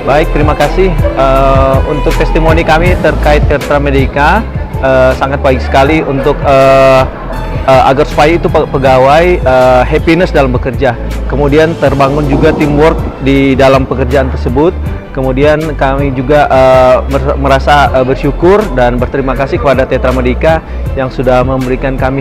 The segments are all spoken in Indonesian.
Baik, terima kasih untuk testimoni kami terkait Tetra Medica. Sangat baik sekali untuk agar supaya itu pegawai happiness dalam bekerja. Kemudian terbangun juga teamwork di dalam pekerjaan tersebut. Kemudian kami juga merasa bersyukur dan berterima kasih kepada Tetra Medica yang sudah memberikan kami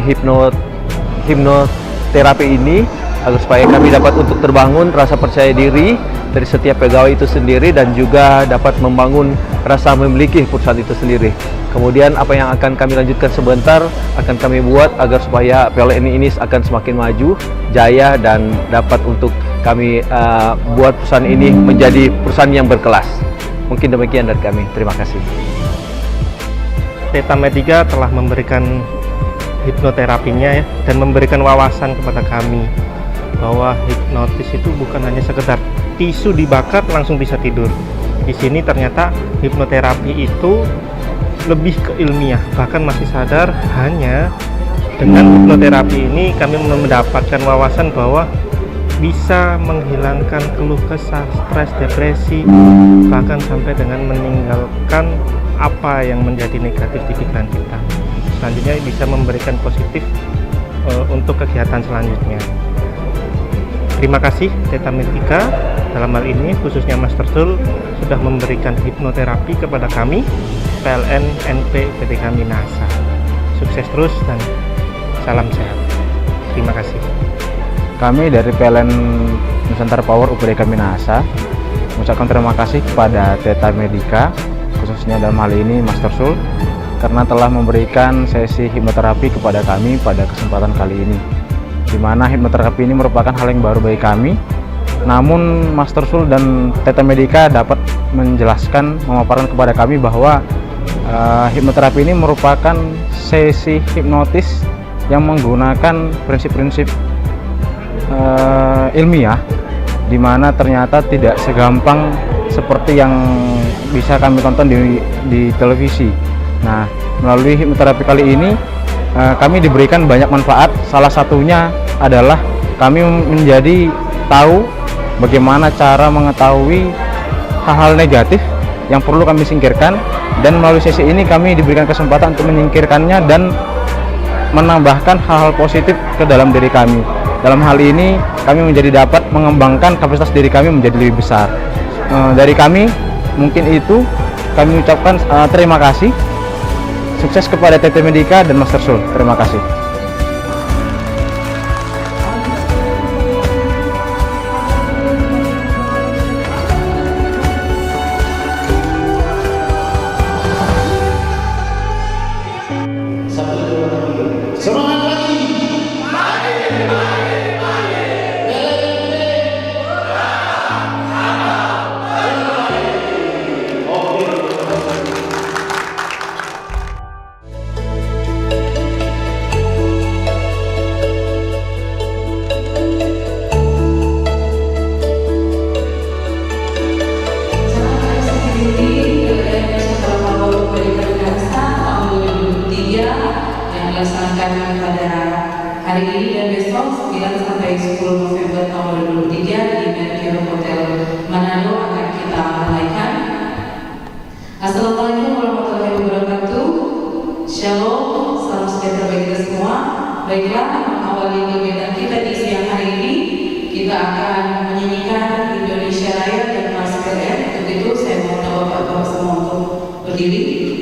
hipnoterapi ini, agar supaya kami dapat untuk terbangun rasa percaya diri dari setiap pegawai itu sendiri dan juga dapat membangun rasa memiliki perusahaan itu sendiri. Kemudian apa yang akan kami lanjutkan sebentar akan kami buat agar supaya PLN ini akan semakin maju, jaya, dan dapat untuk kami buat perusahaan ini menjadi perusahaan yang berkelas. Mungkin demikian dari kami. Terima kasih. Tetra Medica telah memberikan hipnoterapinya ya, dan memberikan wawasan kepada kami bahwa hipnotis itu bukan hanya sekedar tisu dibakar langsung bisa tidur. Di sini ternyata hipnoterapi itu lebih ke ilmiah, bahkan masih sadar. Hanya dengan hipnoterapi ini kami mendapatkan wawasan bahwa bisa menghilangkan keluh kesah, stres, depresi, bahkan sampai dengan meninggalkan apa yang menjadi negatif di pikiran kita. Selanjutnya bisa memberikan positif untuk kegiatan selanjutnya. Terima kasih Tetra Medica dalam hal ini, khususnya Master Sul, sudah memberikan hipnoterapi kepada kami PLN NP PTK Minahasa. Sukses terus dan salam sehat. Terima kasih. Kami dari PLN Nusantara Power UPDK Minahasa mengucapkan terima kasih kepada Tetra Medica, khususnya dalam hal ini Master Sul, karena telah memberikan sesi hipnoterapi kepada kami pada kesempatan kali ini, di mana hipnoterapi ini merupakan hal yang baru bagi kami. Namun Master Sul dan Tetra Medica dapat menjelaskan, memaparkan kepada kami bahwa hipnoterapi ini merupakan sesi hipnotis yang menggunakan prinsip-prinsip ilmiah, di mana ternyata tidak segampang seperti yang bisa kami tonton di televisi. Nah, melalui hipnoterapi kali ini kami diberikan banyak manfaat. Salah satunya adalah kami menjadi tahu bagaimana cara mengetahui hal-hal negatif yang perlu kami singkirkan, dan melalui sesi ini kami diberikan kesempatan untuk menyingkirkannya dan menambahkan hal-hal positif ke dalam diri kami. Dalam hal ini kami menjadi dapat mengembangkan kapasitas diri kami menjadi lebih besar. Dari kami mungkin itu, kami ucapkan terima kasih. Sukses kepada Tetra Medica dan Master Sul. Terima kasih. Semangat lagi. Dilaksanakan pada hari ini dan besok 9 sampai 10 November tahun 2023 di Mercure Hotel Manado akan kita ramaikan. Assalamualaikum warahmatullahi wabarakatuh. Shalom, salam sejahtera bagi kita semua. Baiklah, mengawali kegiatan kita di siang hari ini, kita akan menyanyikan Indonesia Raya dan Mas PLN. Untuk itu saya mohon Bapak-Bapak semua untuk berdiri.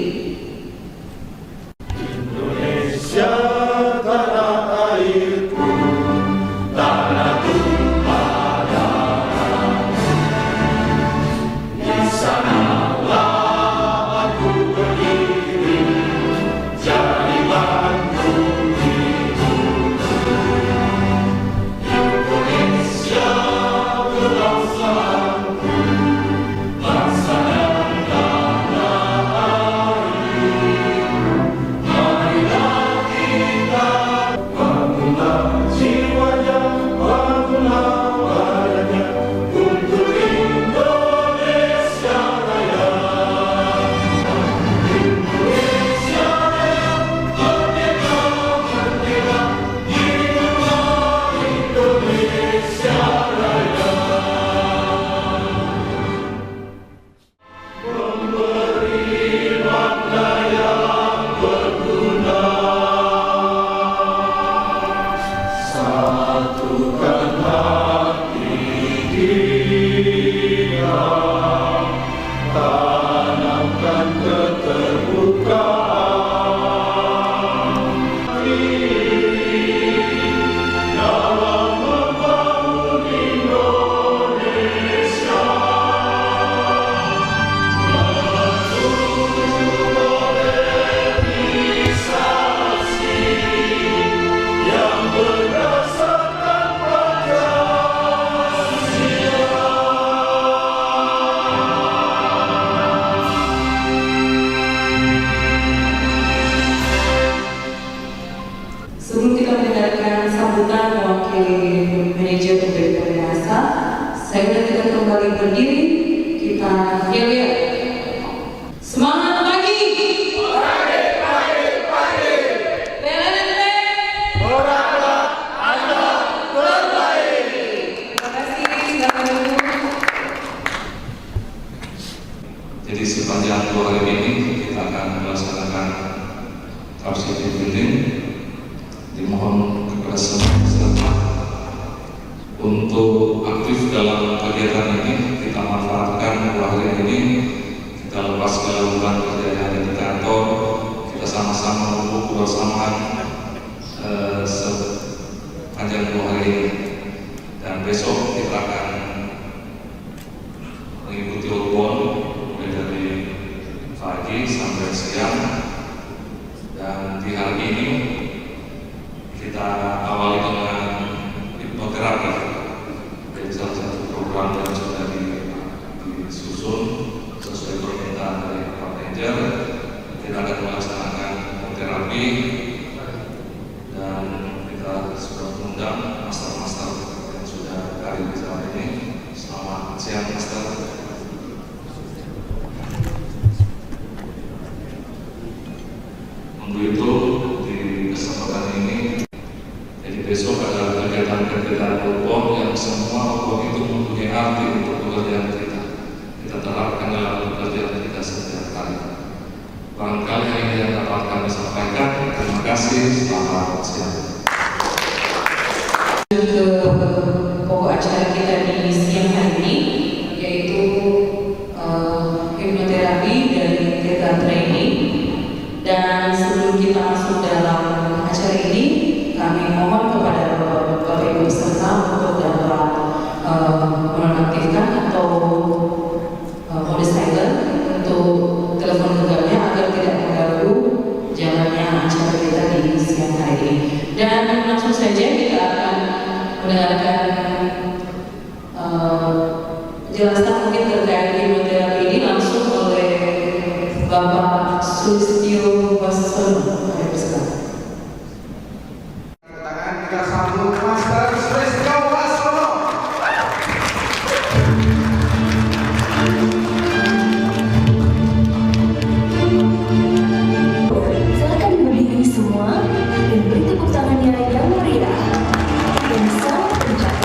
Sebelum kita mendengarkan sambutan mewakili manajer UPD Perkasa, saya minta kita kembali berdiri, kita yel-yel. Semangat pagi! Jadi sepanjang 2 hari ini kita akan melaksanakan capacity building. Dimohon kepada semua peserta untuk aktif dalam kegiatan ini. Kita manfaatkan 2 hari ini, kita lepas kelelahan kerja yang ada di kantor, kita sama-sama berkumpul bersama sepanjang 2 hari ini. Dan besok kita akan mengikuti outbound mulai dari pagi sampai siang, dan di hari ini kita awali dengan hipnoterapi. Jadi salah satu program yang sudah disusun sesuai permintaan dari Pak Manajer. Kita akan melaksanakan hipnoterapi dan kita sudah mengundang master-master yang sudah hadir di sana ini. Selamat siang, Master. Untuk itu di kesempatan ini, jadi besok ada kegiatan-kegiatan outbound yang semua outbound itu mempunyai arti untuk pekerjaan kita. Kita terapkan dalam pekerjaan kita setiap hari. Barangkali ini yang dapat kami sampaikan. Terima kasih. Selamat siang. Ke pokok acara kita di siang hari ini, yaitu hipnoterapi dari Theta Training. Dan sebelum kita masuk dalam acara ini, kami mohon kepada Bapak Ibu peserta untuk dapat menonaktifkan atau mode silent untuk telepon genggamnya agar tidak mengganggu jalannya acara kita di siang hari ini. Dan langsung saja kita akan mendengarkan penjelasan mungkin terkait hipnoterapi ini langsung oleh Bapak Sulistyo Wasono. Kita sambut Master Sulistyo Wasono. Silakan berdiri semua dan beri tepuk tangannya yang meriah dan sangat kencang.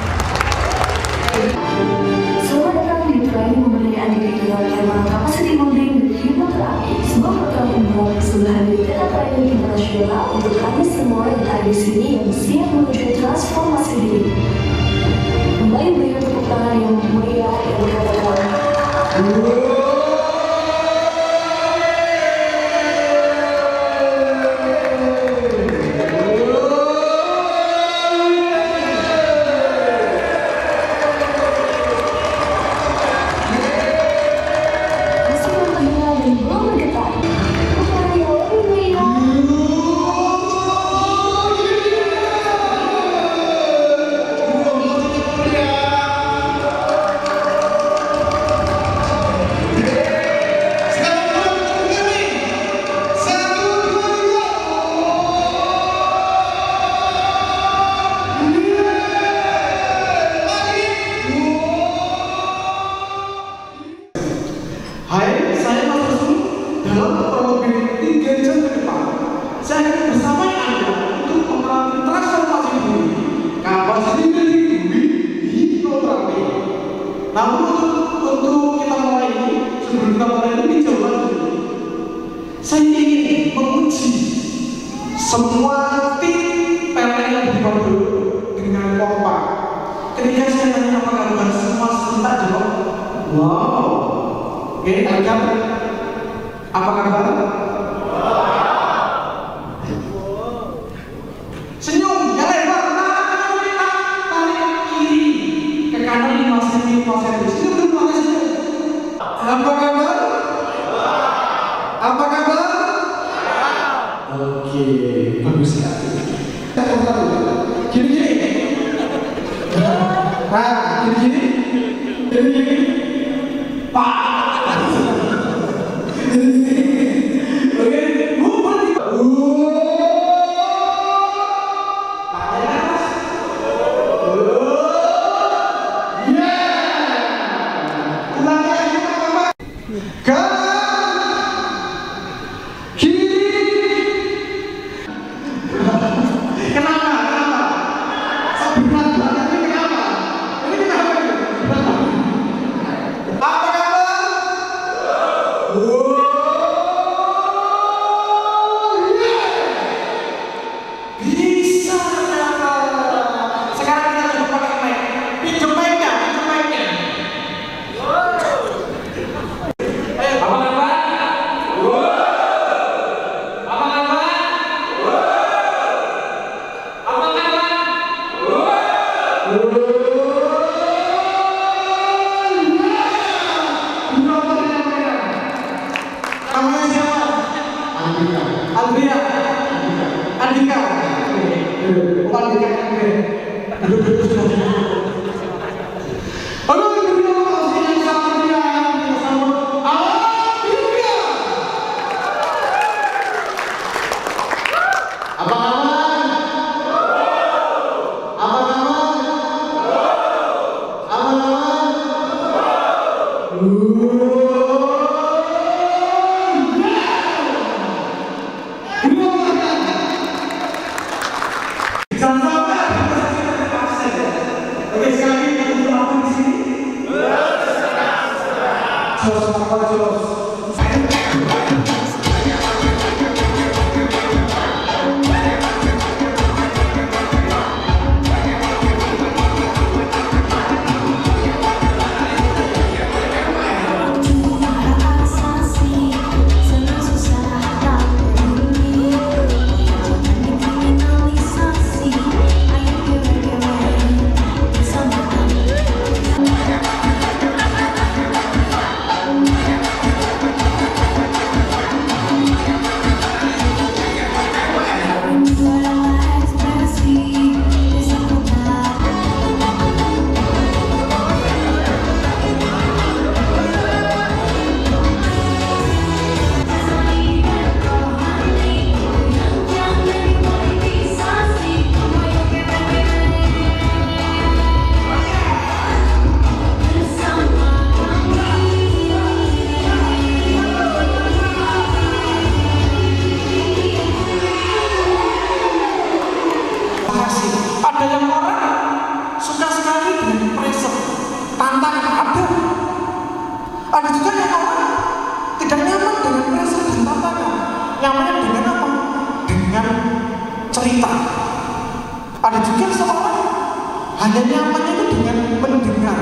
Selamat datang di training pemberdayaan diri dengan tema Capacity Building with Hipnoterapi, sebuah program umroh kesuluhan dari Theta Training Internasional untuk kami semua yang ada di sini yang siap menuju transformasi diri. Kembali berikan tepuk tangan yang meriah dan katakan Hai, saya Mas Resul. Dalam kurang lebih 3 jam ke depan, saya akan bersama Anda untuk memerangi transformasi diri, capacity building with hipnoterapi. Namun untuk kita mulai ini, sebelum kita mulai lebih jauh lagi, saya ingin menguji semua tim PLN yang dibangun dengan kompak. Ketika saya tanya apa kabar, semua serentak jawab, wow. Oke, agar apa kabar? Senyum, yang lebar, tarik kiri ke kanan 5 cm, 5 cm. Senyum dulu, pakai senyum. Apa kabar? Apa kabar? Oke, bagus sekali. Gini. Nah, gini. Pak. Oke, Jangan sampai ada persepsi absen. Oke, sekali lagi untuk apa di sini? Jos, apa jos? Ada yang orang suka sekali dengan pressure, tantangan ada. Ada juga yang orang tidak nyaman dengan pressure dan tantangan. Nyamannya dengan apa? Dengan cerita. Ada juga seorang hanya nyamannya itu dengan mendengar,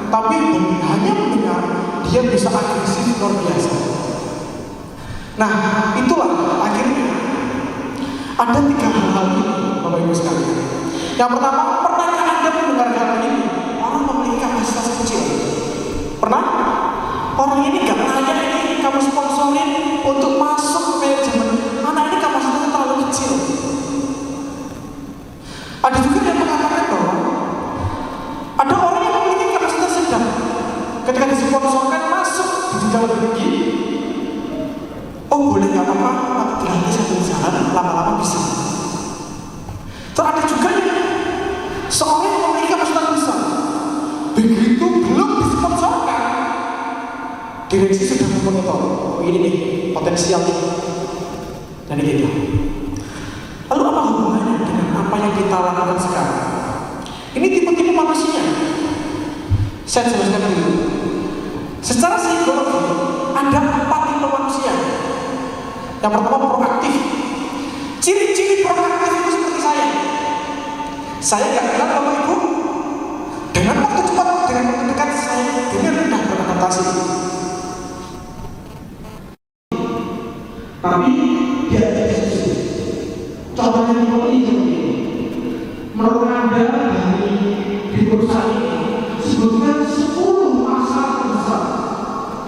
tapi hanya mendengar dia bisa agresif luar biasa. Nah, itulah akhirnya ada 3 hal ini, Bapak Ibu sekalian. Yang pertama, pernahkah Anda mendengar hal ini? Orang memiliki kapasitas kecil. Pernah? Orang ini gak layak ini kamu sponsorin untuk masuk ke manajemen. Anak ini kapasitasnya terlalu kecil. Ada juga yang mengatakan bahwa ada orang yang memiliki kapasitas sedang. Ketika disponsorkan masuk di jenjang lebih tinggi, oh boleh gak apa-apa, tapi gratis satu jalan, lama-lama bisa. Terus ada juga seorang yang memiliki kapasitas besar, begitu belum disponsorkan, direksi sudah memonitor, ini nih potensial ini, dan gitu. Lalu apa hubungannya dengan apa yang kita lakukan sekarang? Ini tipe-tipe manusia. Saya jelaskan dulu. Secara psikologi ada 4 tipe manusia. Yang pertama proaktif. Ciri-ciri proaktif itu seperti saya. Saya nggak kenal Bapak Ibu. Dengan waktu cepat, dengan waktu dekat, saya dengan mudah beradaptasi. Tapi dia tidak sesuai. Contohnya seperti ini. Menurut Anda di perusahaan ini, sebutkan 10 masalah besar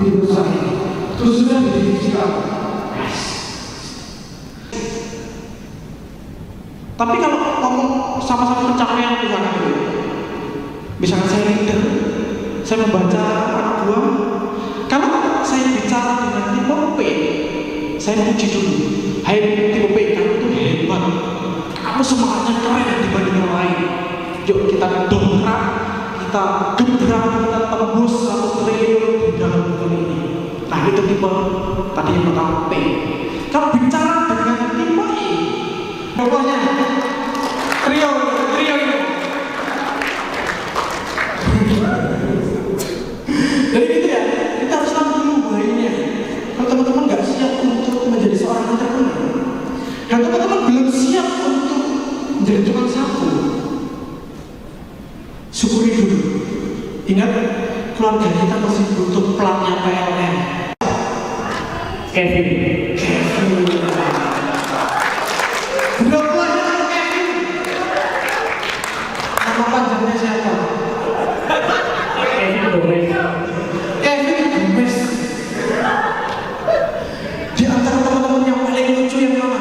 di perusahaan ini, khususnya di divisi kamu. Tapi kalau ngomong sama-sama pencapaian misalkan dulu, misalkan saya leader, saya membaca anak buah, kalau saya bicara dengan tipe P, saya puji dulu, hai tipe P, kamu itu hebat, kamu semangatnya keren dibanding yang lain. Yuk kita dongkrak, kita gebrak, kita tembus 1 triliun di dalam bulan ini. Nah itu tipe tadi yang pertama P. Kalau bicara dengan tipe I, pokoknya trio. Jadi gitu ya, kita harus tahu dulu bahayanya. Kalau teman-teman nggak siap untuk menjadi seorang entrepreneur, dan teman-teman belum siap untuk menjadi tukang sapu, syukuri dulu. Ingat, keluarga kita masih butuh pelatnya PLN. Kevin. Berdoanya Kevin. Nama panjangnya siapa? Kevin Gomez. Di antara teman-teman yang paling lucu yang mana?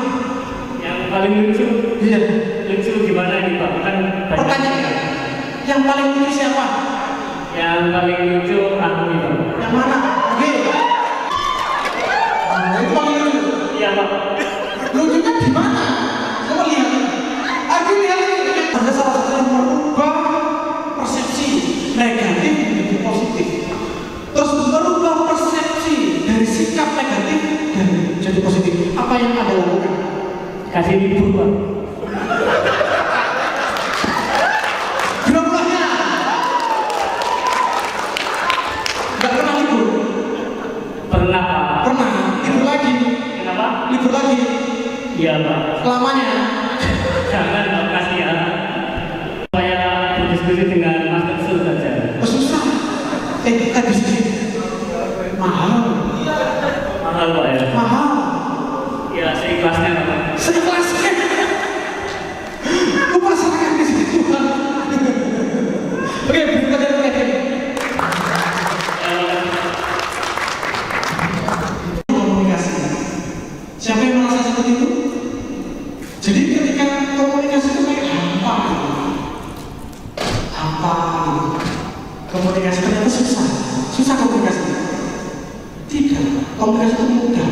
Yang paling lucu? Iya. Lucu gimana nih Pak? Kan pertanyaan. Yang paling lucu siapa? Yang paling lucu aku itu. Yang mana? Oke. Yang paling lucu? Iya Pak. Lucunya di mana? Coba lihat. Aku lihat ada salah satu yang merubah persepsi negatif menjadi positif. Terus merubah persepsi dari sikap negatif dan jadi positif. Apa yang Anda lakukan? Kasih libur Pak. diskusi dengan Mas Teksul saja. Oh, susah. Diskusi mahal. Mahal Pak ya? Mahal. Ya seikhlasnya Pak. Seikhlasnya. Lu pasrahkan di situ. Oke, berikutnya komunikasi. Siapa yang merasa seperti itu? Jadi ketika komunikasi itu kayak hampa, komunikasi ternyata susah komunikasi. Tidak, komunikasi itu mudah.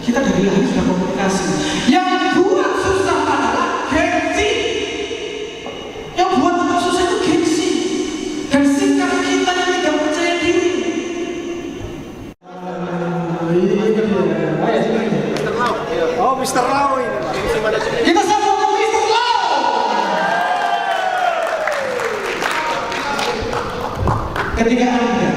Kita dari lahir sudah komunikasi. Yang buat susah adalah gengsi. Yang buat susah itu gengsi. Dan sikap kita yang tidak percaya diri. Oh, Mr. Lau ini, Pak. Kita sama Mr. Lau. Ketika Anda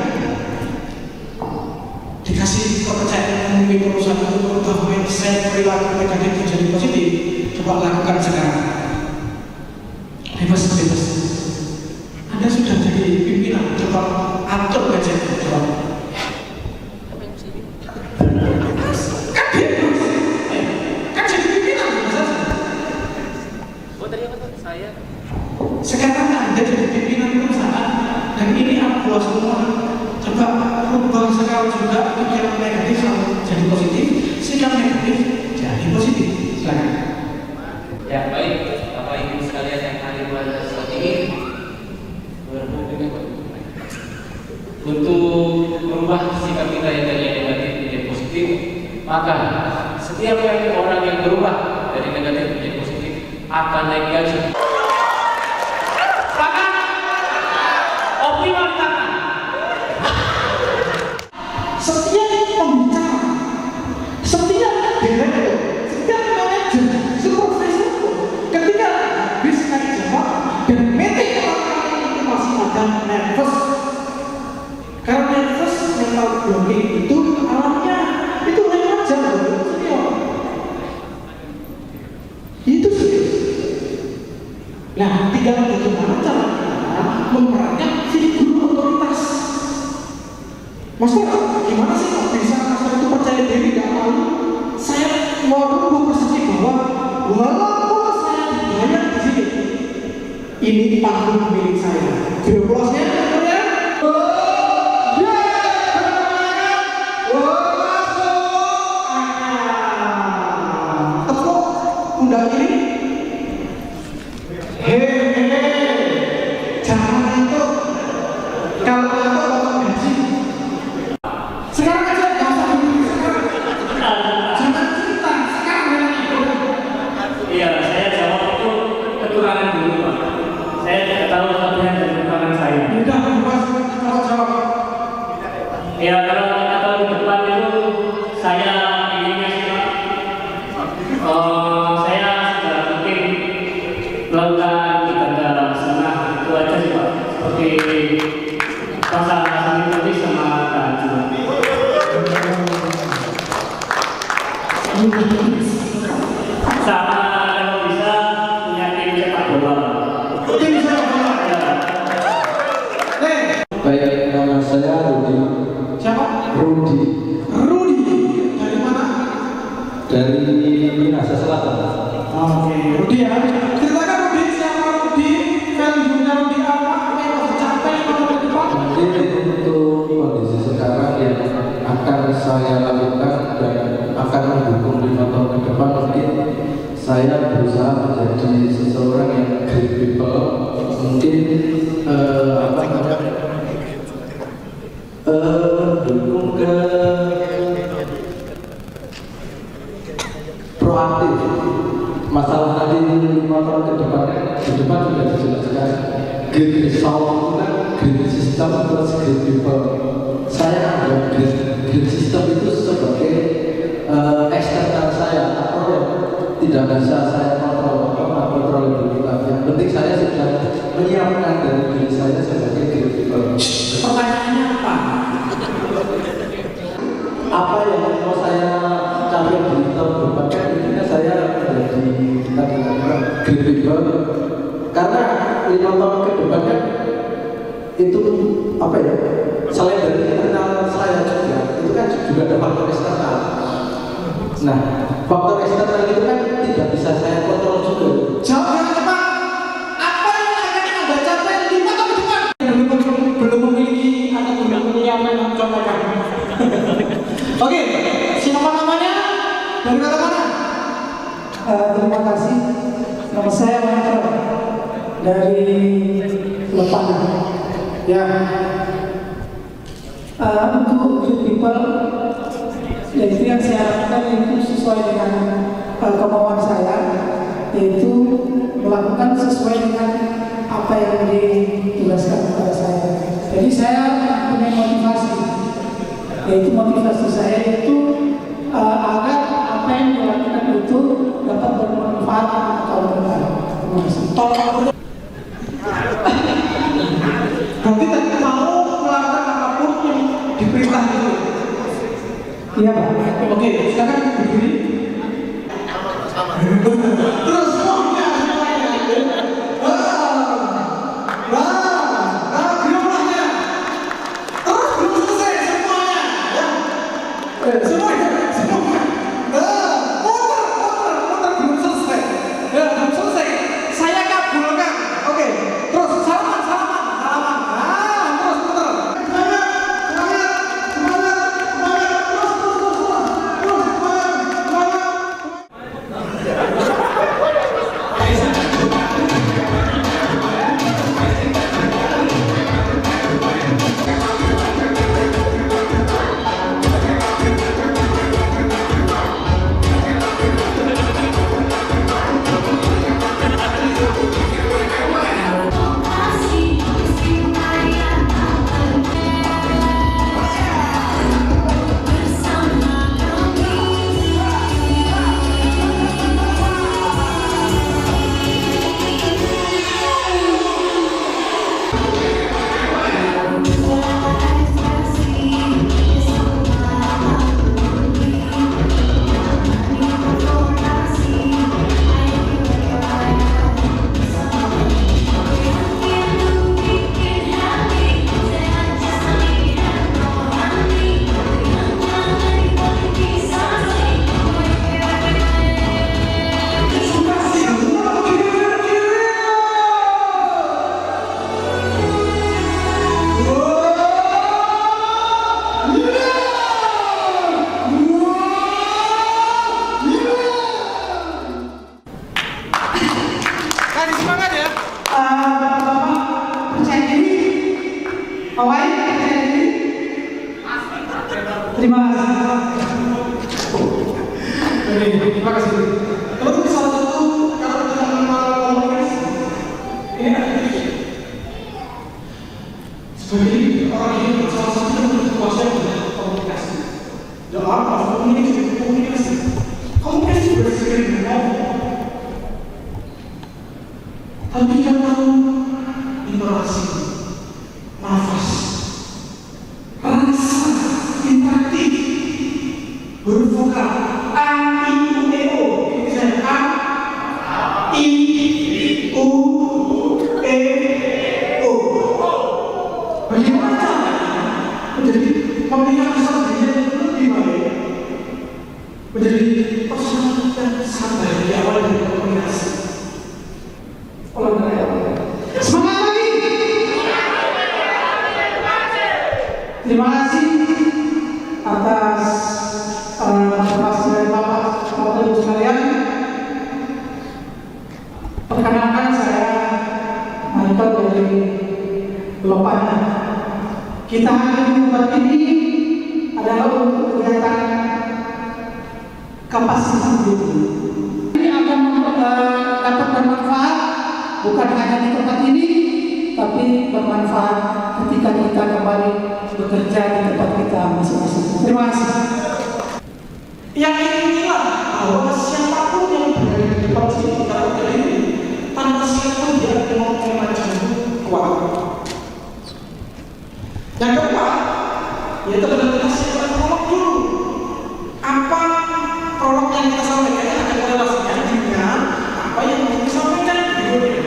dikasih kepercayaan memimpin perusahaan untuk merubah mindset perilaku negatif menjadi positif, coba lakukan sekarang. Bebas. Anda sudah jadi pimpinan, coba atur mindset. Coba. Sekarang Anda jadi pimpinan perusahaan dan ini aku semua. Coba rubah sekali juga pikiran negatif jadi positif, sikap negatif jadi positif. Silakan. Ya baik, Bapak Ibu sekalian yang hadir pada saat ini, untuk merubah sikap kita yang tadinya negatif menjadi positif, maka setiap orang yang berubah dari negatif menjadi positif akan naik gaji. Setiap pembicara, setiap direktur, setiap manajer, supervisor, ketika habis naik jabatan dan meeting orang itu masih ada nervous. Karena nervous mental blocking itu alamnya itu wajar loh, itu serius. Nah, tinggal bagaimana cara kita memerankan figur otoritas. Maksudnya gimana sih kok bisa master itu percaya diri gak tahu? Saya mau rubah persepsi bahwa walaupun saya dibayar di sini, ini panggung milik saya. Biroplosnya ya? Tepuk pundak kiri. Jangan itu. Kalau itu potong gaji. Sekarang aja nggak usah dulu. Jangan cerita sekarang. Iya, saya jawab itu kekurangan dulu Pak. Saya tidak tahu kelebihan dan kekurangan saya. Udah, bebas kalau jawab. Ya kalau di depan itu saya inginnya sih Pak, saya sudah mungkin melakukan ibadah sunnah itu aja sih Pak, seperti pasang tadi sama tahajud. Sama kalau bisa punya tim sepak bola. Tim sepak bola. Baik, nama saya Rudi. Siapa? Rudi. Dari mana? Dari Minahasa Selatan. Oke, Rudi ya. Ceritakan Rudi, siapa Rudi? Value-nya Rudi apa? Apa yang harus dicapai kalau ke depan? Mungkin untuk kondisi sekarang yang akan saya lakukan dan akan mendukung 5 tahun ke depan, mungkin saya berusaha menjadi seseorang yang great people. Mungkin dukung ke proaktif. Masalah tadi 5 tahun ke depan sudah dijelaskan. Great result, great system plus great people. Saya anggap great system itu sebagai eksternal saya atau yang tidak bisa saya kontrol diri kita. Yang penting saya sudah menyiapkan dari diri saya sebagai great people. Pertanyaannya apa? Apa yang mau saya capai di tahun depan? Intinya saya menjadi kita great people Karena 5 tahun ke depan kan itu apa ya? Selain dari internal saya juga, itu kan juga ada faktor eksternal. Nah, faktor eksternal itu kan tidak bisa saya kontrol juga. Jawab yang cepat. Apa yang akan Anda capai 5 tahun ke depan? Belum memiliki atau belum memiliki apa yang contohkan. Oke, siapa namanya? Dari kota mana? Terima kasih. Nama saya Michael dari Lepangan. Ya. Untuk good people, yaitu yang saya lakukan itu sesuai dengan kemauan saya, yaitu melakukan sesuai dengan apa yang ditugaskan kepada saya. Jadi saya punya motivasi, yaitu motivasi saya itu agar apa yang dilakukan itu dapat bermanfaat untuk kaum depan. Berarti tidak mau melakukan apapun yang diperintah itu. Iya Pak. Oke, silakan berdiri. Terus semuanya. Gelombangnya. Terus belum selesai semuanya. Ya. Semuanya. Muter belum selesai. Ya, belum selesai. Saya kabulkan. Oke. Terus salaman. Terus muter. Kasih semangat ya. Bapak percaya diri, Pawai percaya diri. Terima kasih. Terima kasih. Kalau itu salah satu kalau kita mengenal komunikasi, ini aktivitas. Sebagai orang yang salah satu yang berkuasa dengan komunikasi. Ya apa? Komunikasi. Komunikasi bersekali dengan tapi yang tahu interaksi, nafas, rasa, interaktif, bervokal, A-I-U-E-O. Ini saya A-I-U-E-O. Bagaimana caranya menjadi pemilihan strateginya lebih baik, menjadi personal dan santai di awal dari komunikasi. Semangat lagi. Terima kasih atas informasi dari Bapak Ibu sekalian. Perkenalkan saya Michael dari Lepangan. Kita hadir di tempat ini adalah untuk kegiatan kapasitas diri. Ini akan dapat bermanfaat bukan hanya di tempat ini, tapi bermanfaat ketika kita kembali bekerja di tempat kita masing-masing. Terima kasih. Yang inilah bahwa siapapun yang berada di depan sini kita ini tanpa siapapun dia akan mau memacam kuat. Yang kedua, yaitu benar-benar siapkan prolog dulu. Apa prolog yang kita sampaikan akan korelasinya dengan apa yang mau disampaikan di dunia.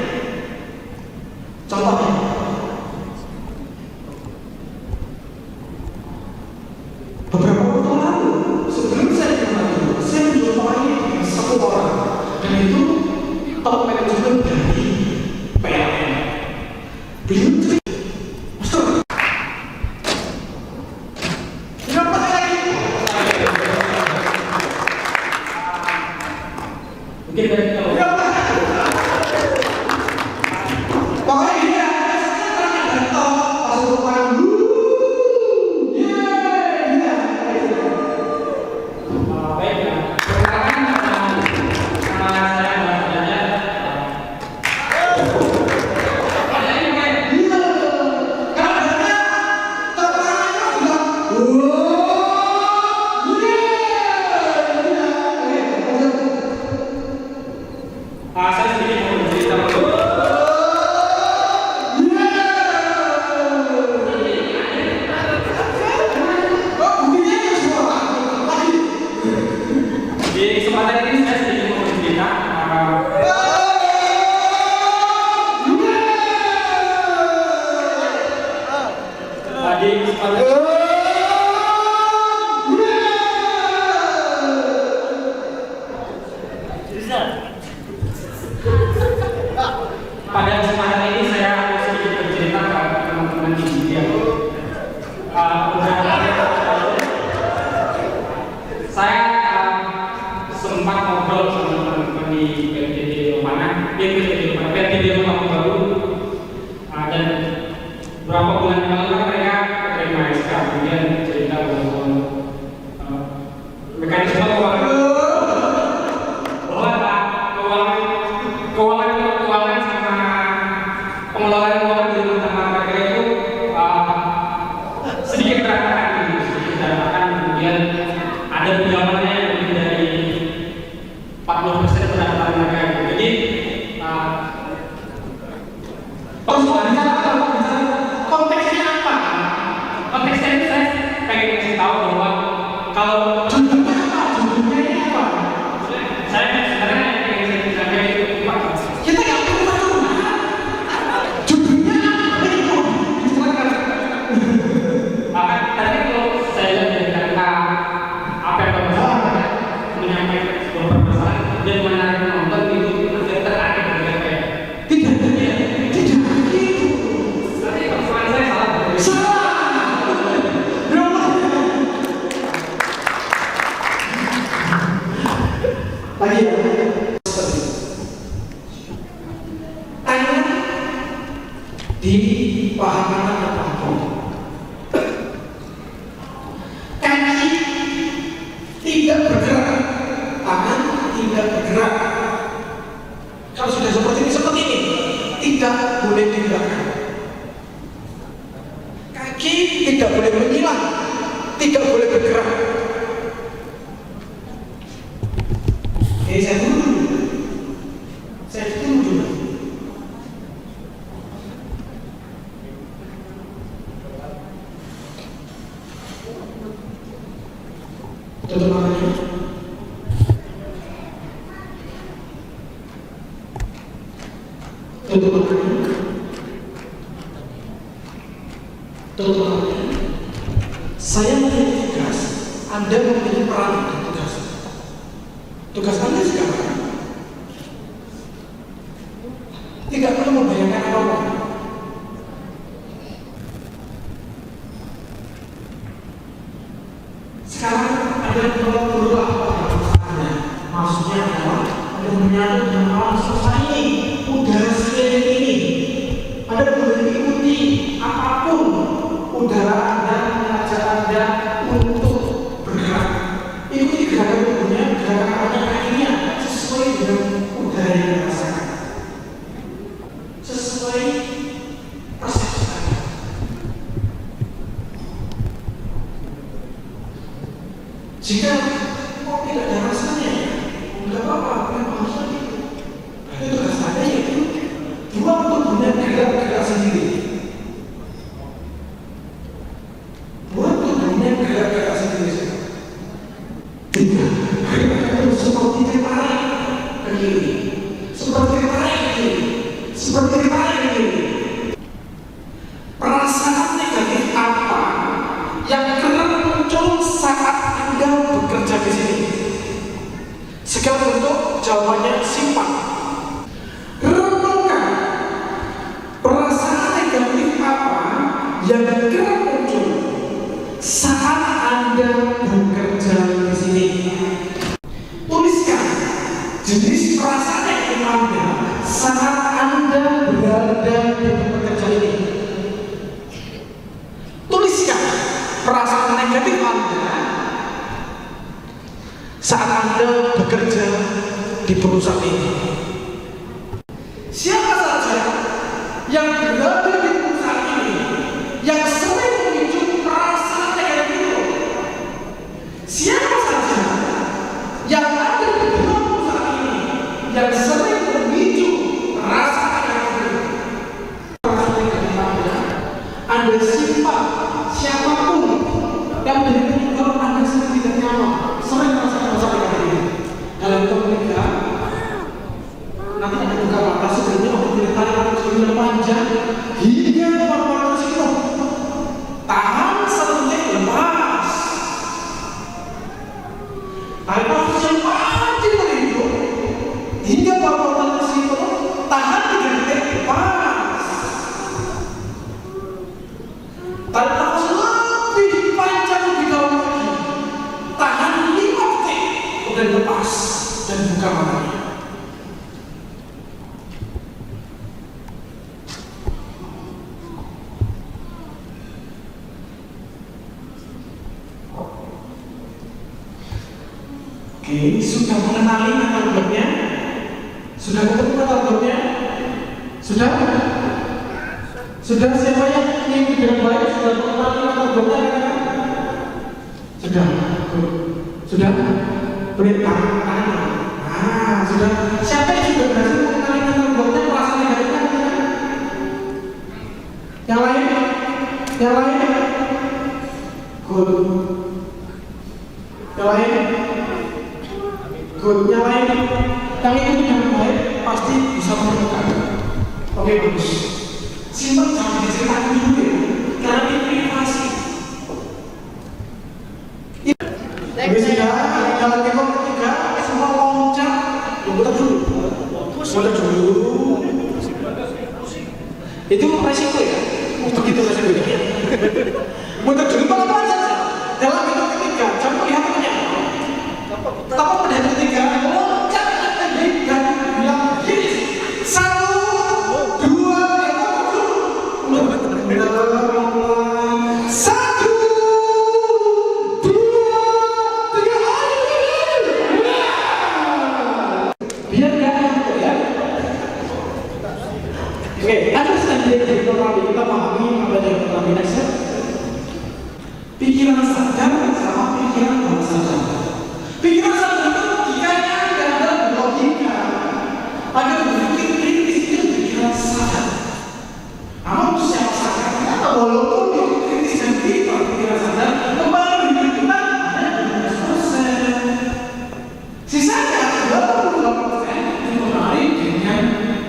Saya sedikit mau bercerita dulu. Di kesempatan ini saya sedikit mau bercerita. Di kesempatan pada kesempatan ini saya mau sedikit bercerita ke teman-teman di sini. Saya sempat ngobrol sama teman-teman di PTD mana, PTD Rumah Baru, dan beberapa bulan yang lalu mereka terima SK, kemudian cerita bahwa mekanisme keuangan sama pengelolaan keuangan di rumah tangga mereka itu sedikit berantakan, kemudian ada pinjamannya yang lebih dari 40% pendapatan mereka. Jadi konteksnya apa? Konteksnya itu saya pengen kasih tahu bahwa kalau judulnya apa? Saya sebenarnya pengen sampai itu Pak. Kita nggak perlu tahu. Judulnya apa? Maka tadi kalau saya lihat dari kata apa yang bermasalah, menyampaikan sebuah permasalahan dan menarik penonton itu menjadi tertarik dengan kayak tidak begitu. Nanti persoalan saya salah. Lagi ya. Tanya di pahaman apa? Kaki tidak bergerak, tangan tidak bergerak. Kalau sudah seperti ini, tidak boleh digerakkan. Kaki tidak boleh menyilang, tidak boleh bergerak. Saya tunggu dulu. Saya tunggu dulu. Tutup matanya. Tutup matanya. Tutup matanya. Saya memiliki tugas. Anda memiliki peran dan tugas. Tugas Anda sekarang tidak perlu membayangkan apa-apa. Sekarang Anda perlu apa? Maksudnya adalah Anda menyatu dengan alam semesta ini, udara sekeliling ini. Anda boleh mengikuti apapun udara Anda mengajak Anda untuk bergerak. Ikuti gerakan tubuhnya, gerakan kakinya sesuai dengan udara yang dirasakan, sesuai persepsi Anda. Jika kok tidak ada rasanya, enggak apa-apa, memang harus begitu. Tapi tugas Anda yaitu buat tubuhnya gerak-gerak sendiri. Buat tubuhnya gerak-gerak sendiri. Seperti tertarik ke kiri, seperti tertarik ke kiri, seperti tertarik ke kiri. Perasaan negatif apa yang kerap muncul saat Anda bekerja di sini? Segala bentuk jawabannya simpel. Renungkan perasaan negatif apa yang kerap muncul saat Anda bekerja di sini. Tuliskan jenis perasaan yang Anda saat Anda berada di bekerja ini. Tuliskan perasaan negatif Anda saat Anda bekerja di perusahaan ini. Siapa saja yang berada di perusahaan ini yang sering memicu rasa negatif itu. Siapa saja yang ada di dalam perusahaan ini yang sering memicu rasa negatif itu, ada sifat siapapun yang menjadi penyebab Anda sering tidak nyaman, sering merasakan rasa negatif dalam menikah. Nanti ada buka mata sebenarnya waktu ceritakan sebenarnya panjang hingga bapak itu tahan semenit lepas. Tapi proses yang panjang dari itu hingga bapak itu tahan 3 detik lepas. Tapi proses lebih panjang lebih dalam lagi tahan 5 detik kemudian lepas dan buka matanya. Oke, sudah mengenali kata robotnya? Sudah ketemu kata robotnya? Sudah? Sudah siapa yang ingin dengan baik sudah mengenali kata robotnya? Sudah? Sudah? Beri tangan. Sudah. Siapa yang sudah berhasil mengenali kata robotnya perasaan negatifnya? Yang lain? Yang lain? Good. Yang lain? Good, yang lain yang itu dengan baik pasti bisa menemukan. Oke, bagus. Simpan jangan diceritakan dulu ya, karena ini privasi. Sudah, jalan ekor ketiga, semua loncat, putar dulu. Putar dulu. Itu resiko ya, begitu resikonya. Putar dulu pelan-pelan saja. Dalam ekor ketiga, jangan melihat temannya. Tapi pada ketiga loncat lagi dan bilang gini 1, 2, 3, 1, 2, 3, biar gak ngantuk ya. Oke, ada strategi hipnoterapi, kita pahami apa yang hipnoterapi next step. Pikiran sadar sama pikiran bawah sadar. Pikiran sadar itu logikanya adalah logika. Agar berpikir kritis itu pikiran sadar. Namun siapa sadar? Karena walaupun itu kritis dan pikiran sadar, kembali kita ada 12%. Sisanya 22% dipengaruhi dengan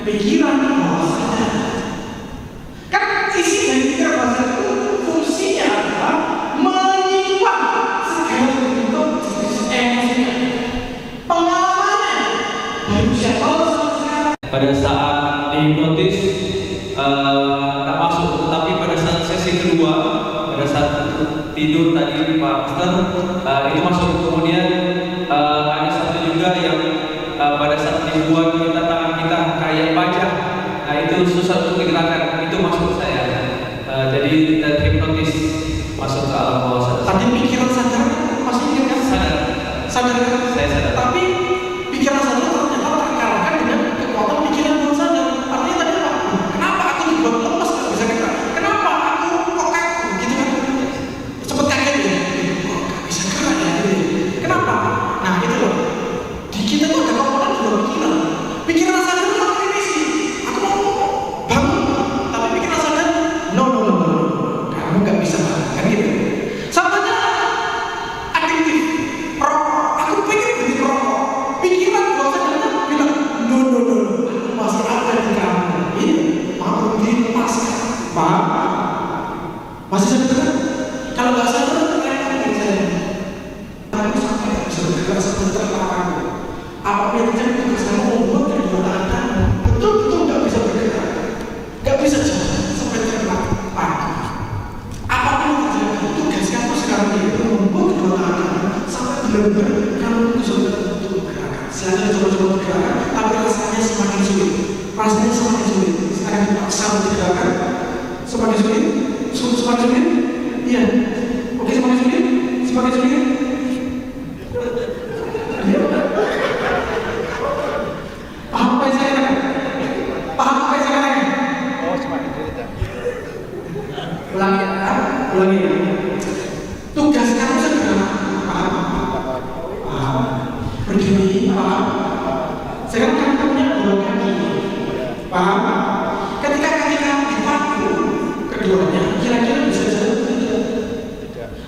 pikiran bawah sadar. Kan isi dari pikiran bawah sadar itu fungsinya adalah menyimpan segala bentuk emosinya, pengalamannya dari usia pada saat dihipnotis tak masuk, tetapi pada saat sesi kedua, pada saat tidur tadi Pak Master itu masuk. Kemudian ada satu juga yang pada saat dibuat kita tangan kita kayak baja, nah itu susah untuk digerakkan, itu masuk saya. Jadi hipnotis masuk ke alam bawah sadar. Tadi pikiran sadar masih ingat kan? Sadar kan? Saya sadar. Tapi pikiran sadar ternyata terkalahkan dengan kekuatan pikiran bawah sadar. Artinya tadi apa? Kenapa aku dibuat lemas nggak bisa gerak? Kenapa aku kok kaku gitu kan? Cepet kaget ya? Kok nggak bisa gerak ya? Kenapa? Nah itu loh. Di kita tuh ada komponen dua pikiran. Pikiran sadar itu ini sih. Aku mau bangun, tapi pikiran sadar no. ulangi ya. Tugas kamu sederhana, berdiri, paham? Sekarang kamu punya dua kaki, paham? Ketika kaki kamu dipaku keduanya, kira-kira bisa jalan tidak?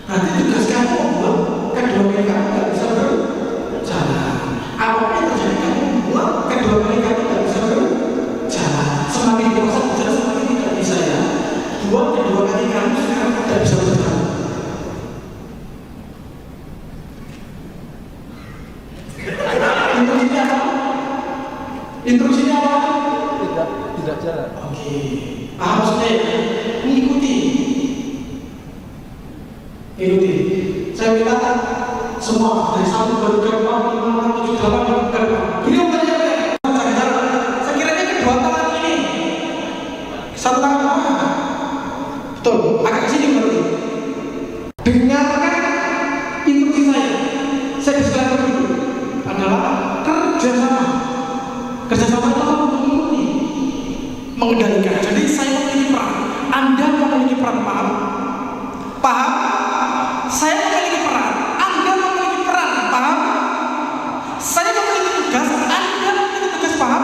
Berarti tugas kamu membuat kedua kaki kamu tidak bisa berjalan. Apapun yang terjadi kamu membuat kedua kaki kamu tidak bisa berjalan. Semakin dewasa berjalan semakin tidak bisa ya. Buat kedua kaki kamu sekarang tidak bisa berjalan. Instruksinya apa? Instruksinya apa? Tidak jalan. Oke. Maksudnya mengikuti. Ikuti. Saya minta semua dari 1, 2, 3, 4, 5, 6, 7, 8, 9, 10. Beliau banyak ya. Sekiranya kedua tangan ini satu tangan mana? Betul. Agak sini berarti. Dengarkan instruksi saya. Saya disclaimer dulu. Adalah kerjasama. Kerjasama itu apa? Mengikuti, mengendalikan. Jadi saya memiliki peran. Anda memiliki peran, paham? Paham? Saya memiliki peran. Anda memiliki peran, paham? Saya memiliki tugas. Anda memiliki tugas, paham?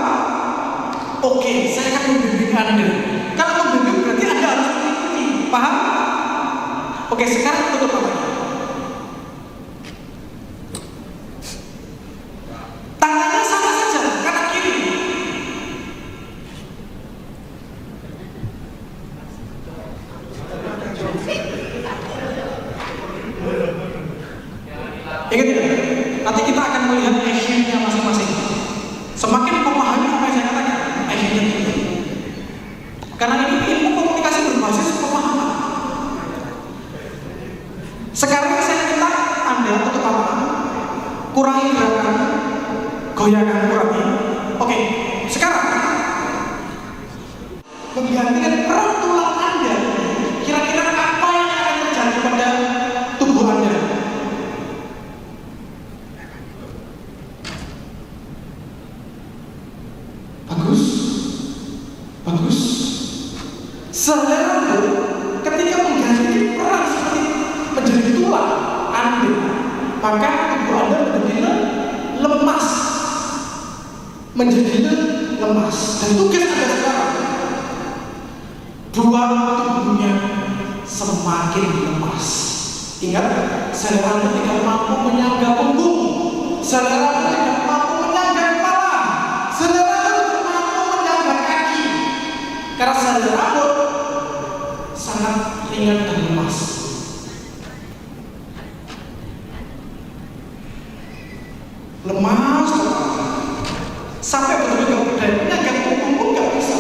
Oke, saya akan membimbing Anda. Kalau membimbing berarti Anda harus mengikuti, paham? Oke, sekarang tutup matanya. Tangannya sama saja, kanan kiri. Ingat ya, nanti kita akan melihat actionnya masing-masing. Semakin memahami apa yang saya katakan, actionnya tinggi. Karena ini ilmu komunikasi berbasis pemahaman. Sekarang saya minta Anda tutup mata, kurangi gerakan, goyangkan, kurangi. Oke, sekarang menggantikan peran tulang Anda. Kira-kira apa yang akan terjadi pada tubuh Anda? Bagus, bagus. Saudara, ketika mengganti peran seperti menjadi tulang Anda, maka tubuh Anda menjadi lemas, menjadi lemas. Dan tugas Anda sekarang, buat tubuhnya semakin lemas. Ingat, saudara Anda tidak mampu menyangga punggung, saudara Anda tidak mampu menyangga kepala, saudara Anda tidak mampu menyangga kaki, karena saudara Anda sangat ringan dan lemas. Lemas sampai betul-betul berdaya, menyangga punggung pun nggak bisa.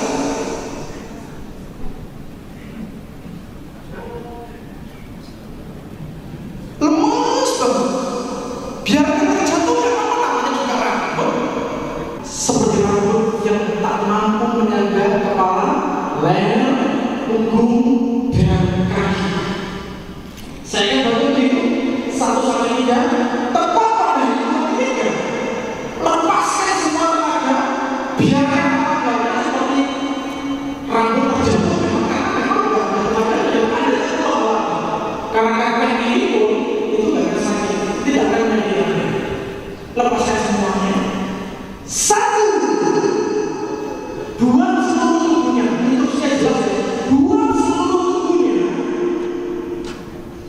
Lemas banget. Biarkan terjatuh apa namanya juga rambut. Seperti rambut yang tak mampu menyangga kepala, leher, punggung, dan kaki. Saya ingin bantu di 1 sampai 3. Tepat pada 3. Lepaskan semua tenaga. Biarkan tenaga seperti rambut terjatuh. Karena kakek ini pun itu gak akan sakit, tidak akan menyakiti. Lepaskan semuanya. 1. Buang seluruh tubuhnya. Instruksinya jelas. Buang seluruh tubuhnya.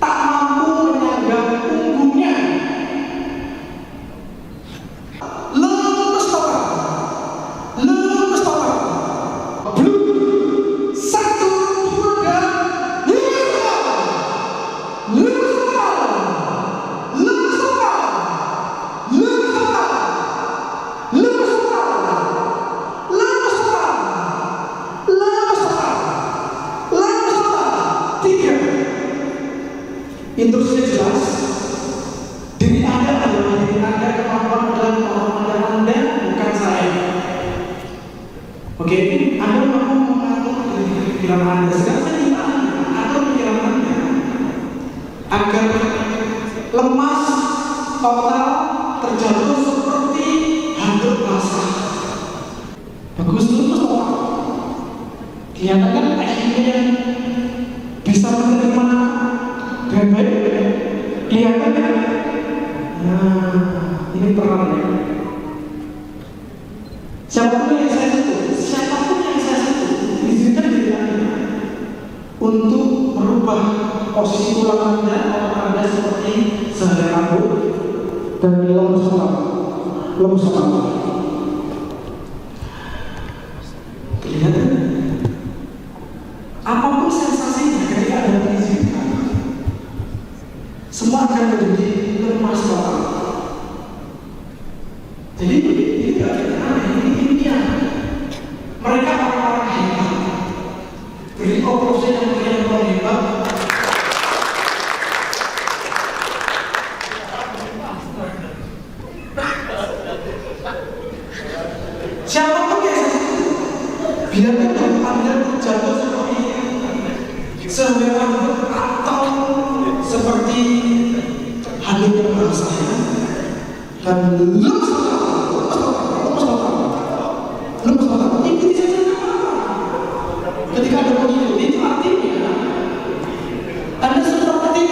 Tak mampu menyangga punggungnya. Lemes total. Lemes total. Belum. 1, 2, dan instruksinya jelas. Diri Anda adalah diri Anda, kemampuan adalah kemampuan Anda, bukan saya. Oke, Anda mampu mengatur pikiran Anda. Sekarang saya minta Anda atur pikiran Anda agar lemas total, terjatuh seperti handuk basah. Bagus dulu total. Kelihatan kan akhirnya yang bisa menerima Kelihatan kan? Nah, ini perannya. Siapapun yang saya sentuh, izinkan diri Anda untuk merubah posisi tulang Anda seperti sehelai rambut dan lemus otak. Kelihatan? Apapun sensasinya ketika Anda mengizinkan, semua akan menjadi lemas otak. Jadi ini tidak aneh, ini dia. Mereka orang-orang hebat, beri operasi yang orang hebat. Siapapun yang biarkan Anda terjatuh seperti sehelai rambut atau seperti hadir yang saya dan lemas otak. Ikuti saja. Ketika Anda mengikuti, itu artinya Anda seperti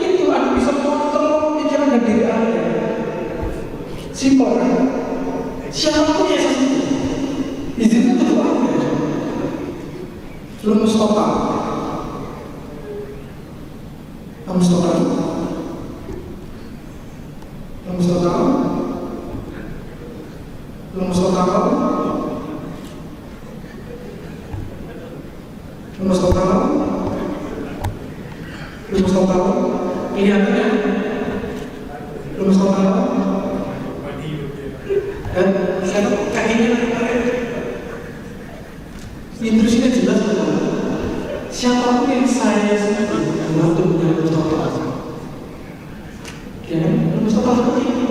itu, Anda bisa mengontrol pikiran dan diri Anda. Simpel kan? Siapapun yang saya izinkan untuk Anda lemus total. Lemus total. Lemus total. Lemus total. Lemus total. Lemus total. Kelihatannya lemus total. Dan saya kakinya instruksinya jelas betul. Siapapun yang saya sentuh untuk lemus total. Ya, lemus total seperti ini.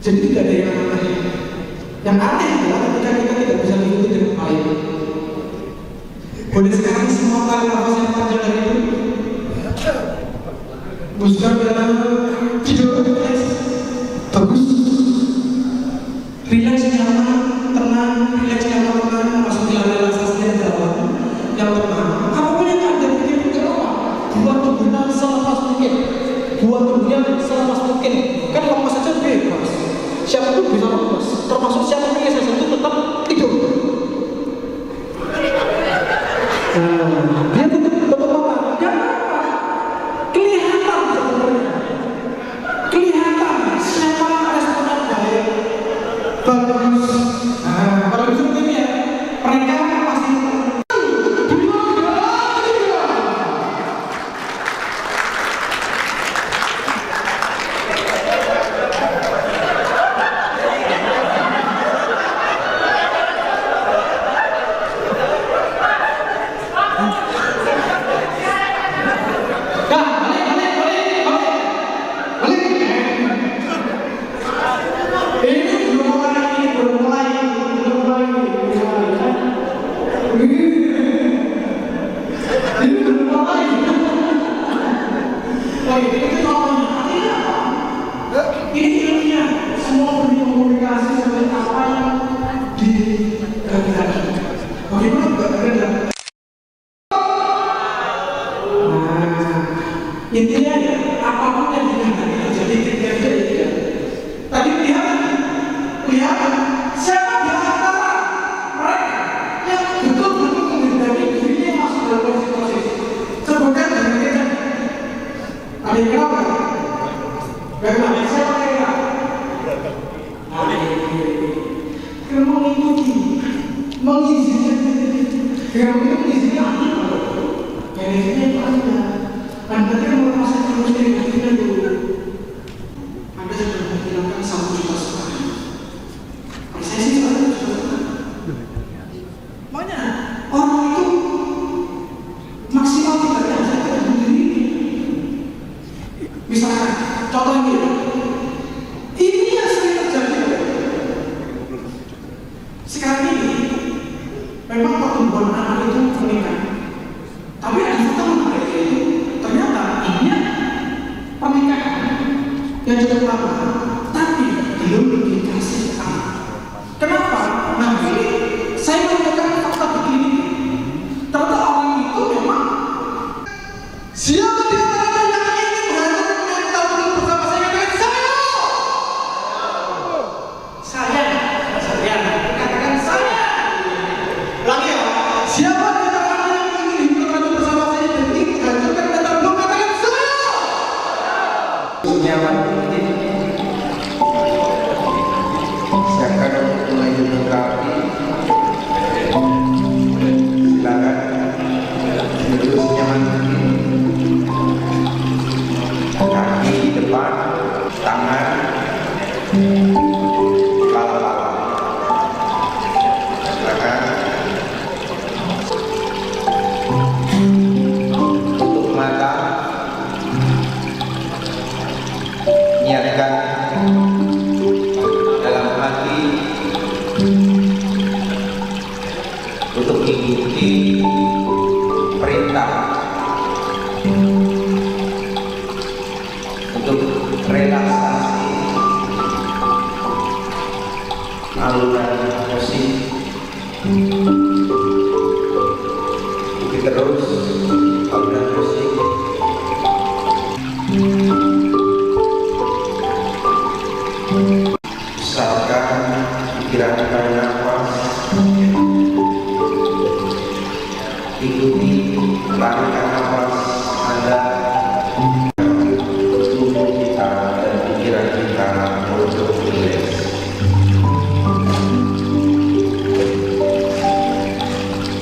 Jadi tidak ada yang aneh. Yang aneh adalah ketika kita tidak bisa mengikuti dengan baik. Boleh sekarang semua tarik nafas yang panjang dari itu. Buscar dalam tidur relax, bagus, relax nyaman, tenang, relax nyaman, tenang, masuk di relaksasi yang dalam, yang tenang. Apapun yang Anda pikirkan ke apa? Buat tubuhnya selepas mungkin, buat tubuhnya selepas mungkin. Kan lemas saja bebas. Siapapun bisa lemas, termasuk siapapun yang saya sentuh tetap tidur. Dia tetap apa? Enggak apa. Kelihatan sebenarnya. Kelihatan siapa respon baik. Bagus. Nah, kalau seperti ini ya, mereka pasti intinya ya, apapun yang dilihat terjadi ketika dia tadi kelihatan siapa di antara mereka yang betul-betul menghindari dirinya masuk dalam posisi sebutkan dengan kita. Ada yang kenapa? Bagaimana? Siapa yang kenapa? Karena mengikuti, mengizinkan, dengan mengizinkan benefitnya itu ada. Anda kan merasakan mesti dengan dulu. Anda sudah menghilangkan 1 juta sekali. Saya sih sudah makanya orang itu maksimal tidak ada diri. Misalkan contohnya ini yang sering terjadi. Sekarang ini memang pertumbuhan anak itu meningkat. Tapi ada fakta menarik yaitu ternyata ini cukup lama, tapi belum dikasih anak. Kenapa? Nah ini saya menemukan fakta begini. Ternyata orang itu memang siapa di antara yang ingin menghadirkan mental hidup bersama saya dengan saya? Saya, katakan saya. Lagi ya, siapa di antara yang ingin hidup bersama saya dan ingin menghadirkan mental hidup katakan saya? Nyaman ini siapkan untuk mulai hipnoterapi. Silakan duduk senyaman mungkin. Kaki di depan, tangan, kepala. Silakan. Untuk mata, niatkan dalam hati untuk mengikuti perintah untuk relaksasi alunan musik. Ikuti terus alunan musik. Usahakan pikiran pada nafas. Ikuti tarikan nafas Anda. Tubuh kita dan pikiran kita untuk rileks.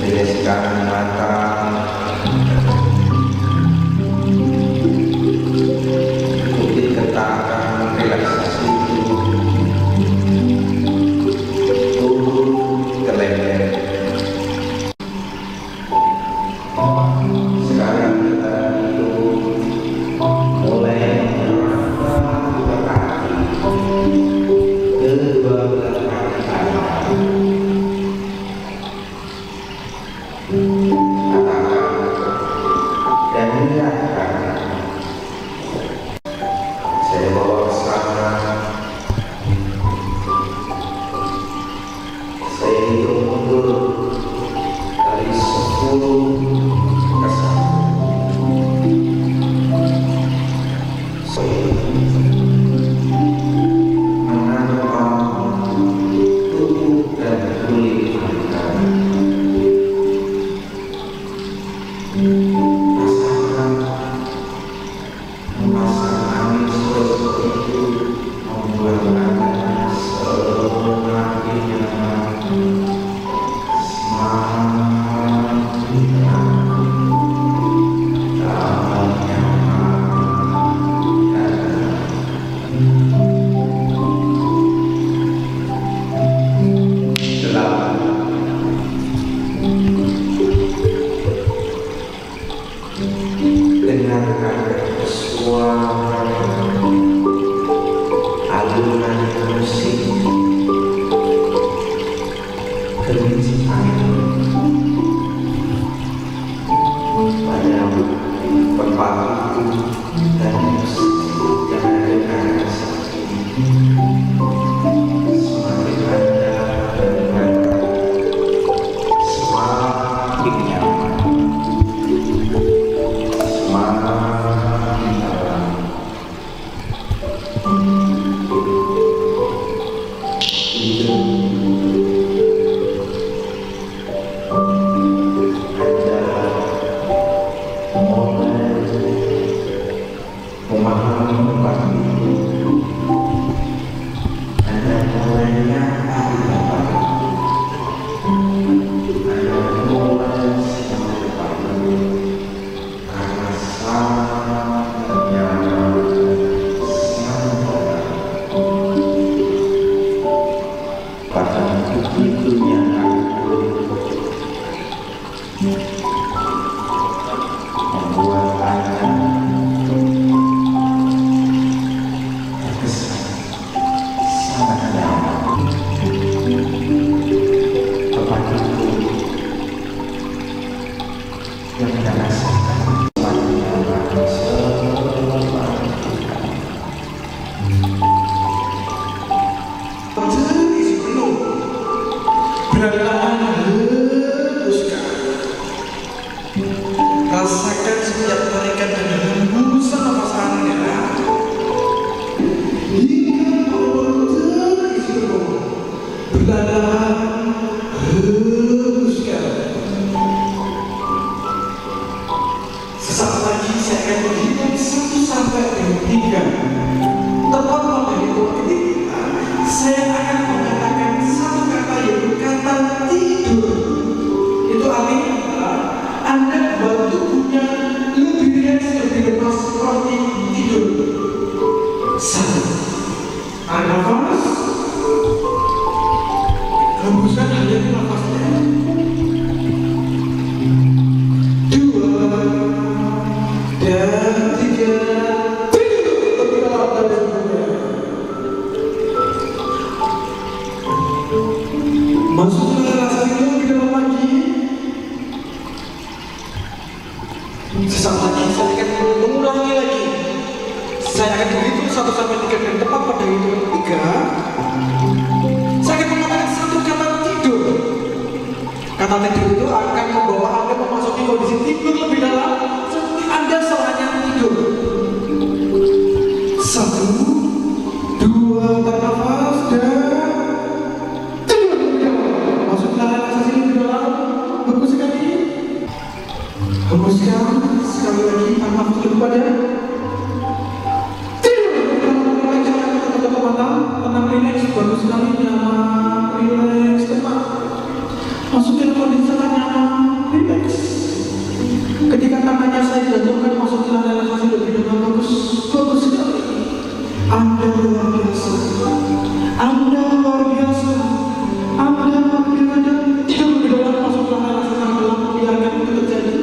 Rilekskan mata. Ikuti getaran relaksasi tubuh. Turun ke leher. Sekarang kita hitung mulai meraba dua kaki, kedua belah kaki kanan. Katakan dan niatkan. Saya bawa ke sana. Saya hitung mundur dari 10 ke 1. Menantang tubuh dan kulit Anda. Rasakan memasang angin seperti itu membuat Anda semakin nyaman, semakin tenang, tambah nyaman dan tenang. Dengarkan suara alunan musik kelinci pada pepatu dan musik yang ada saat ini. Semakin Anda dengarkan, semakin nyaman, semakin tenang. Hidup memahami tempat itu. Anda mulai nyata di tempat itu. Anda mulai sama tempat itu karena sangat nyaman, sangat tenang. Pada begitu nyaman membuat Anda sangat nyaman. Tempat itu yang Anda rasakan sangat nyaman, semakin rasakan setiap tarikan dan hembusan nafas Anda hingga bawah terisi penuh. Perlahan hembuskan. Sesaat lagi saya akan menghitung 1 sampai dengan 3. Tepat pada hitungan ketiga, saya akan mengatakan satu kata, yaitu kata tidur. Itu artinya Anda buat tubuhnya lebih rileks, lebih lepas seperti tidur. 1. Tarik nafas. Hembuskan hanya nafasnya. 2 dan 3. Tidur lebih dalam dari sebelumnya. Masuklah rasa tidur lebih dalam lagi. Sesaat lagi saya akan mengulangi lagi. Saya akan menghitung 1 sampai 3 dan tepat pada hitungan 3. Saya akan mengatakan satu kata tidur. Kata tidur itu akan membawa Anda memasuki kondisi tidur lebih dalam, seperti Anda setelahnya tidur. 1, 2, tarik nafas dan tidur lebih dalam. Masuklah relaksasi lebih dalam. Hembus sekali. Hembuskan sekali lagi. Tarik nafas lebih pada. Tenang, rileks, bagus sekali, nyaman, rileks, tenang. Masukin kondisi nyaman, rileks. Ketika tangannya saya jatuhkan, masukin relaksasi lebih dalam, bagus sekali. Anda luar biasa, Anda luar biasa, Anda berbeda. Tidak lebih dalam, masuklah relaksasi yang dalam, biarkan itu terjadi.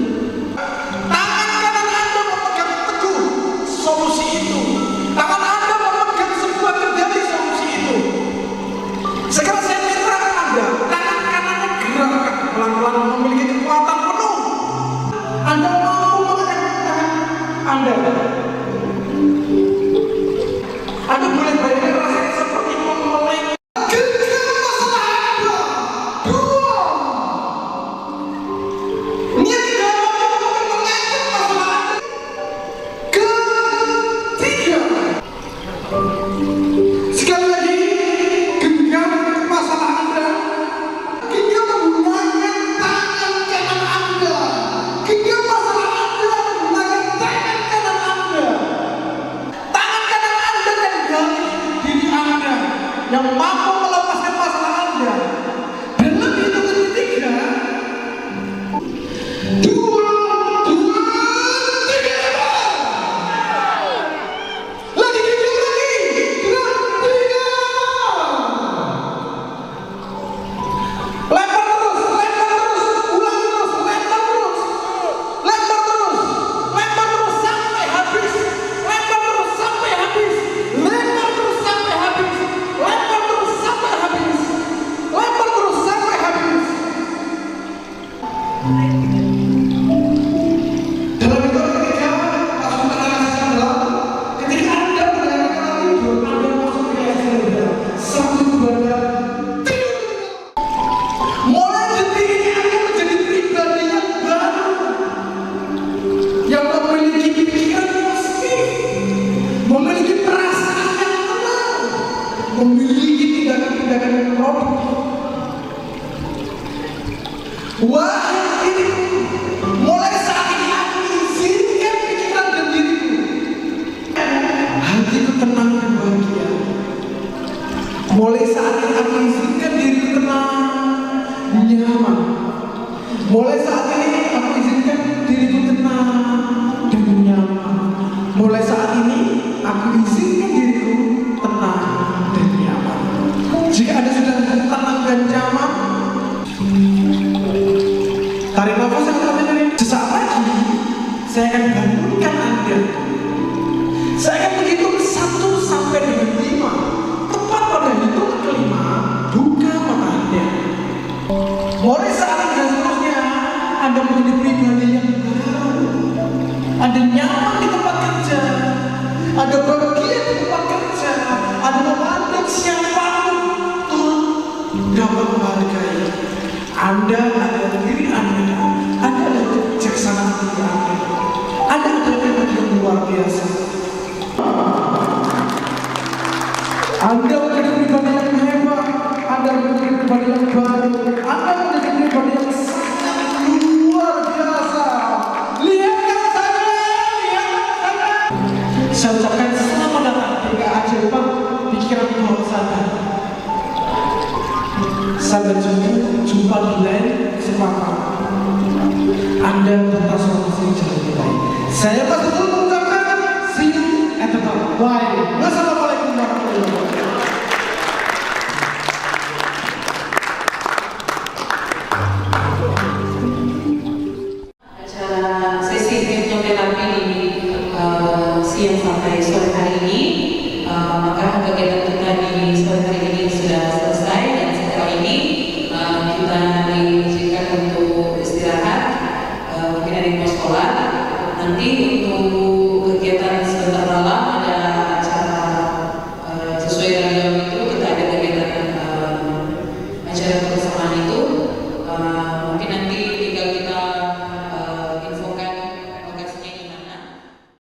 Tangan kanan Anda memegang teguh solusi itu. Tangan Anda memegang sebuah kendali solusi itu. Sekarang saya minta Anda, tangan kanannya gerakkan pelan-pelan, memiliki kekuatan penuh. Anda mampu mengangkat tangan Anda. Anda boleh bayangkan rasanya seperti memelek genggam masalah Anda. 2. Niat di dalam itu mengangkat masalah Anda. 3. Sekali lagi, genggam masalah Anda. Genggam menggunakan tangan kanan Anda. Genggam masalah Anda menggunakan tangan kanan Anda. Tangan kanan Anda kendali diri Anda yang mampu melepaskan masalah Anda. Dan lebih itu ketiga. 2, 3. Lagi genggam lagi. 2, 3. Lempar terus, ulang terus, lempar terus sampai habis, lempar terus sampai habis, lempar terus sampai habis, lempar terus sampai habis, lempar terus sampai habis. Dalam itu ketiga, masukkan relaksasi yang dalam. Ketika Anda mendengar kata tidur, Anda masuk ke relaksasi yang dalam. 1, 2, dan tidur. Mulai detik ini Anda menjadi pribadi yang baru, yang memiliki pikiran positif, memiliki perasaan yang tenang, memiliki tindakan-tindakan yang produktif. Wahai diriku, mulai saat ini aku izinkan pikiran dan diriku, hatiku tenang dan bahagia. Mulai saat ini aku izinkan diriku tenang, nyaman. Mulai saat ini aku izinkan diriku tenang dan nyaman. Mulai saat ini aku izinkan diriku tenang dan nyaman. Jika Anda sudah tenang dan nyaman, tarik nafas yang terakhir ini. Sesaat lagi saya akan bangunkan Anda. Saya akan menghitung 1 sampai dengan 5. Tepat pada hitungan kelima, buka mata Anda. Mulai saat ini dan seterusnya, Anda menjadi pribadi yang baru. Anda nyaman di tempat kerja, Anda bahagia di tempat kerja, Anda memandang siapapun Tuhan dapat menghargai. Anda adalah diri Anda adalah kebijaksanaan diri Anda. Berjumpa di lain kesempatan. Anda bertransformasi menjadi lebih baik. Saya Mas Betul mengucapkan see you at the top. Bye. Wassalamualaikum warahmatullahi wabarakatuh. Acara sesi hipnoterapi di siang sampai sore hari ini, maka kegiatan kita di sore hari ini sudah selesai dan setelah ini kita diizinkan untuk istirahat, mungkin ada di pos sekolah. Nanti untuk